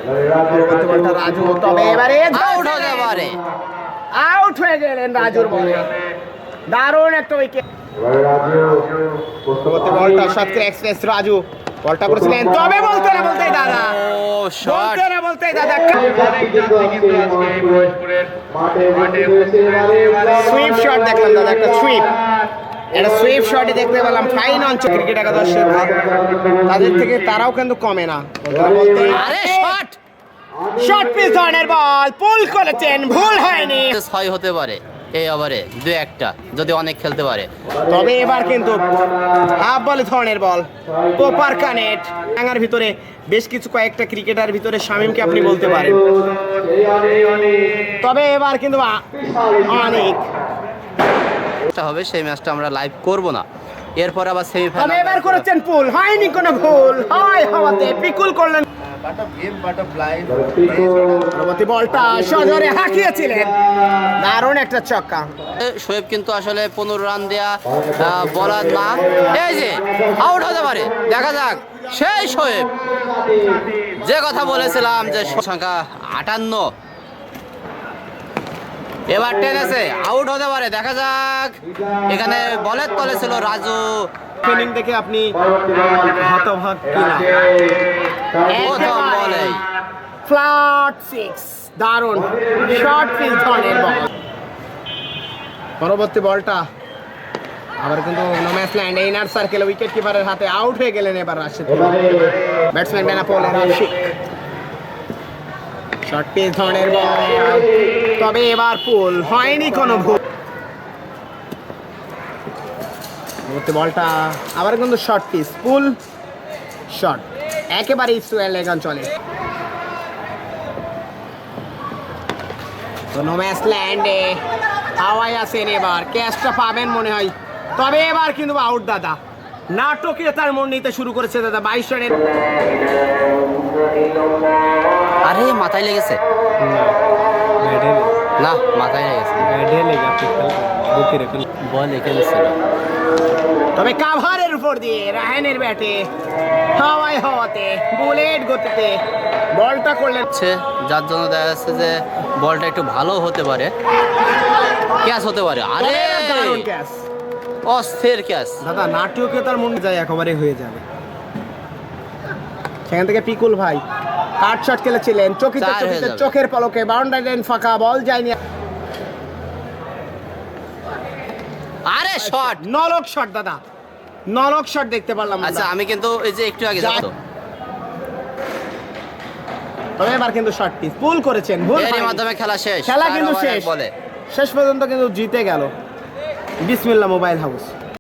পরবর্তী বলটা রাজু, তবে এবারে আউট হতে পারে। আউট হয়ে গেলেন রাজুর বলে। দারুণ একটা উইকেট। পরবর্তী বলটা সাতক্ষীরা এক্সপ্রেস রাজু বলটা করেছিলেন, তবে বলতে না বলতেই দাদা, ও শট, বলতে না বলতেই দাদা সুইপ শট দেখলাম দাদা, একটা সুইপ, একটা সুইপ শটই দেখতে পেলাম। ফাইন অঞ্চল ক্রিকেট একাদশের তাদের থেকে তারাও কিন্তু কমে না। আরে শট, শর্ট পিচ ধরনের বল পুল করেছেন, ভুল হয়নি। 6 হতে পারে এই ওভারে, 2-1টা যদি অনেক খেলতে পারে। তবে এবার কিন্তু হাফ বল ধরনের বল, কোপার কানেক্ট ডাঙ্গার ভিতরে বেশ কিছু কয়েকটা ক্রিকেটার ভিতরে শামীমকে আপনি বলতে পারেন। তবে এবার কিন্তু অনেক হবে সেই ম্যাচটা আমরা লাইভ করব না, এরপর আবার তবে সেমিফাইনাল। এবার করেছেন পুল, হয়নি কোনো ভুল, হয় হওয়াতে পিকুল করলেন। পরবর্তী বলটা সজোরে হাঁকিয়েছিলেন, দারুণ একটা ছক্কা। শোয়েব কিন্তু আসলে 15 রান দেয়া বলার না, এই যে আউট হতে পারে, দেখা যাক। সেই শোয়েব যে কথা বলেছিলাম যে সংখ্যা 58, এবার টেনেছে, আউট হতে পারে, দেখা যাক। এখানে বলের তলে ছিল রাজু। ফিনিং দেখে আপনি হতভাগ কিনা, প্রথম বলেই ফ্ল্যাট 6, দারুণ শর্ট পিচ ধরনের বল। পরবর্তী বলটা আবার কিন্তু no man's land, inner circle, wicket কিপারের হাতে, আউট হয়ে গেলেন এবার Rashid. Batsman Benapole Rashid, short pitch ধরনের বল, তবে এবার পুল, হয়নি কোনো ভুল। পরবর্তী বলটা আবার কিন্তু শর্ট পিচ, পুল শট, একেবারে ইস্টওয়েল লেগ অঞ্চলে। তো নোম্যান্স ল্যান্ডে হাওয়ায় আসেন, এবার ক্যাচটা পাবেন মনে হয়, তবে এবার কিন্তু আউট দাদা। নাটকীয়তার মন নিতে শুরু করেছে দাদা 22 রানের। আরে মাথায় লেগেছে না, মাথায় লেগেছে, বল এখানে ছিল। তবে কাভারের উপর দিয়ে রাহানের ব্যাটে হাওয়ায় হওয়াতে বুলেট গতিতে বলটা করলেন, যার জন্য দেখা যাচ্ছে যে বলটা একটু ভালো হতে পারে, ক্যাচ হতে পারে। আরে দারুণ ক্যাচ অস্থির ক্যাচ দাদা, নাটকীয়তার মন যায় একেবারে হয়ে যাবে। সেখান থেকে পিকুল ভাই কাট শট খেলেছিলেন, চকিতে চার হয়ে চকিতে যাবে। চোখের পলকে বাউন্ডারি লাইন ফাঁকা, বল যায়নি। আরে শট, নলক শট দাদা, নলক শট দেখতে পারলাম। আচ্ছা আমি কিন্তু এই যে একটু আগে যাবো, তবে এবার কিন্তু শর্ট পিচ পুল করেছেন, ভুল এর হয়নি। মাধ্যমে খেলা শেষ, খেলা 4 কিন্তু ওভার শেষ, এক বলে। শেষ পর্যন্ত কিন্তু জিতে গেল বিসমিল্লাহ মোবাইল হাউস।